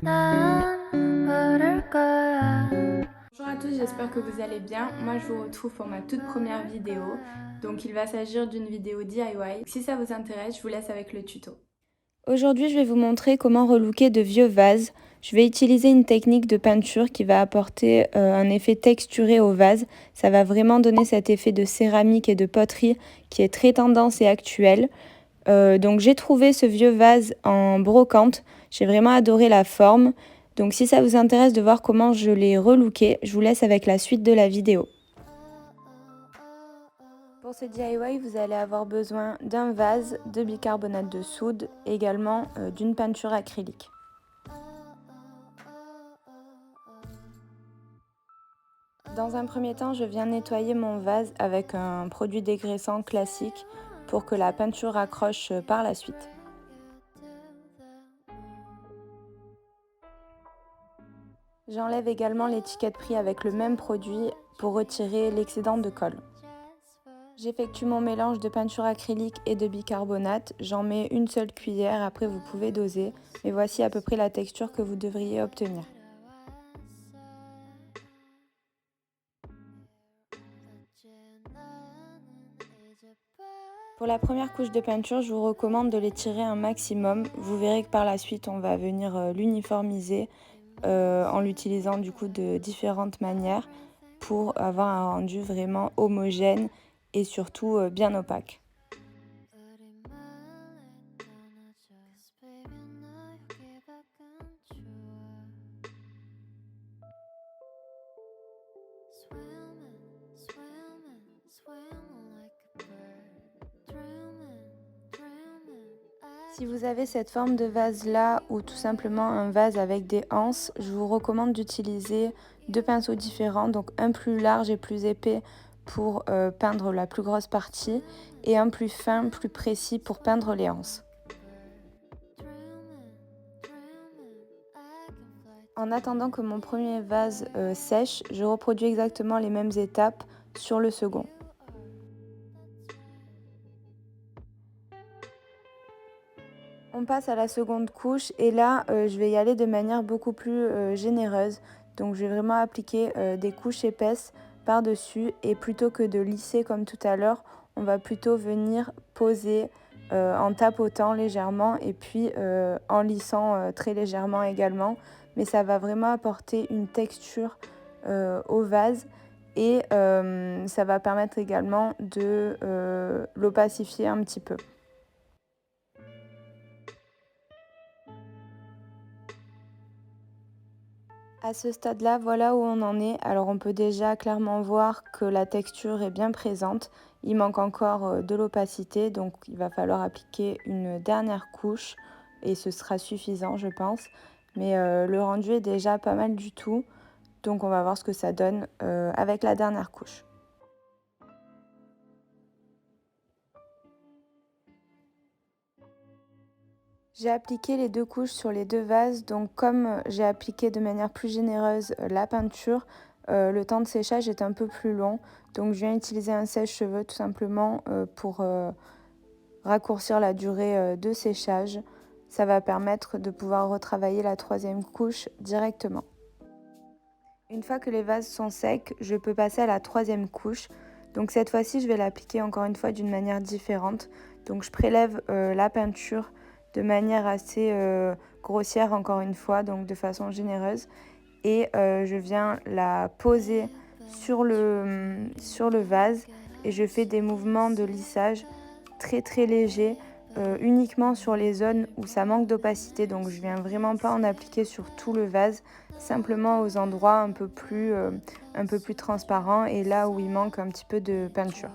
Bonjour à tous, j'espère que vous allez bien. Moi je vous retrouve pour ma toute première vidéo. Donc il va s'agir d'une vidéo DIY. Si ça vous intéresse, je vous laisse avec le tuto. Aujourd'hui, je vais vous montrer comment relooker de vieux vases. Je vais utiliser une technique de peinture qui va apporter un effet texturé au vase. Ça va vraiment donner cet effet de céramique et de poterie qui est très tendance et actuel. Donc j'ai trouvé ce vieux vase en brocante. J'ai vraiment adoré la forme. Donc si ça vous intéresse de voir comment je l'ai relooké, je vous laisse avec la suite de la vidéo. Pour ce DIY, vous allez avoir besoin d'un vase, de bicarbonate de soude, et également d'une peinture acrylique. Dans un premier temps, je viens nettoyer mon vase avec un produit dégraissant classique pour que la peinture accroche par la suite. J'enlève également l'étiquette prix avec le même produit pour retirer l'excédent de colle. J'effectue mon mélange de peinture acrylique et de bicarbonate. J'en mets une seule cuillère, après vous pouvez doser. Mais voici à peu près la texture que vous devriez obtenir. Pour la première couche de peinture, je vous recommande de l'étirer un maximum. Vous verrez que par la suite, on va venir l'uniformiser en l'utilisant du coup de différentes manières pour avoir un rendu vraiment homogène et surtout bien opaque. Si vous avez cette forme de vase là ou tout simplement un vase avec des anses, je vous recommande d'utiliser deux pinceaux différents, donc un plus large et plus épais pour peindre la plus grosse partie et un plus fin, plus précis pour peindre les anses. En attendant que mon premier vase sèche, je reproduis exactement les mêmes étapes sur le second. On passe à la seconde couche et là, je vais y aller de manière beaucoup plus généreuse. Donc je vais vraiment appliquer des couches épaisses par-dessus et plutôt que de lisser comme tout à l'heure, on va plutôt venir poser en tapotant légèrement et puis en lissant très légèrement également. Mais ça va vraiment apporter une texture au vase et ça va permettre également de l'opacifier un petit peu. À ce stade-là, voilà où on en est. Alors on peut déjà clairement voir que la texture est bien présente. Il manque encore de l'opacité, donc il va falloir appliquer une dernière couche et ce sera suffisant, je pense. Mais le rendu est déjà pas mal du tout, donc on va voir ce que ça donne avec la dernière couche. J'ai appliqué les deux couches sur les deux vases, donc comme j'ai appliqué de manière plus généreuse la peinture, le temps de séchage est un peu plus long. Donc je viens utiliser un sèche-cheveux tout simplement pour raccourcir la durée de séchage. Ça va permettre de pouvoir retravailler la troisième couche directement. Une fois que les vases sont secs, je peux passer à la troisième couche. Donc cette fois-ci, je vais l'appliquer encore une fois d'une manière différente. Donc je prélève la peinture de manière assez grossière encore une fois, donc de façon généreuse. Et je viens la poser sur le vase et je fais des mouvements de lissage très légers, uniquement sur les zones où ça manque d'opacité. Donc je viens vraiment pas en appliquer sur tout le vase, simplement aux endroits un peu plus transparents et là où il manque un petit peu de peinture.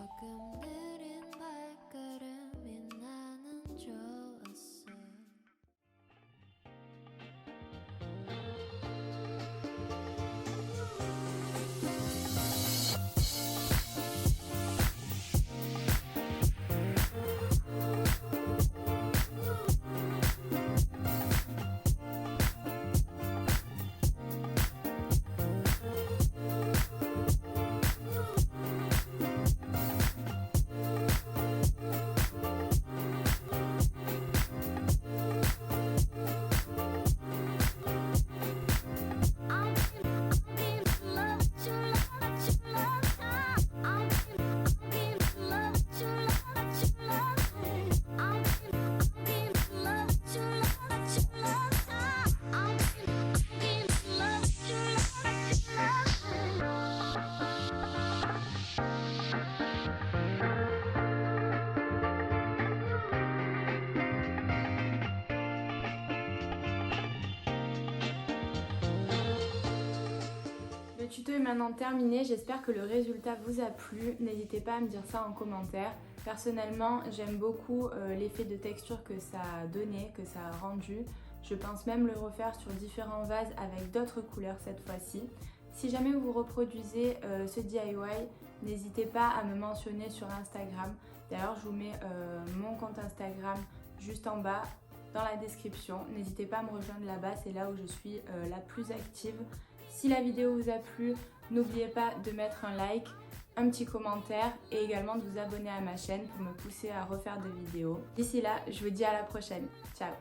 maintenant terminé, j'espère que le résultat vous a plu. N'hésitez pas à me dire ça en commentaire. Personnellement, j'aime beaucoup l'effet de texture que ça a donné, que ça a rendu. Je pense même le refaire sur différents vases avec d'autres couleurs cette fois-ci. Si jamais vous reproduisez ce DIY, n'hésitez pas à me mentionner sur Instagram. D'ailleurs, je vous mets mon compte Instagram juste en bas dans la description. N'hésitez pas à me rejoindre là-bas, c'est là où je suis la plus active. Si la vidéo vous a plu, n'oubliez pas de mettre un like, un petit commentaire et également de vous abonner à ma chaîne pour me pousser à refaire des vidéos. D'ici là, je vous dis à la prochaine. Ciao!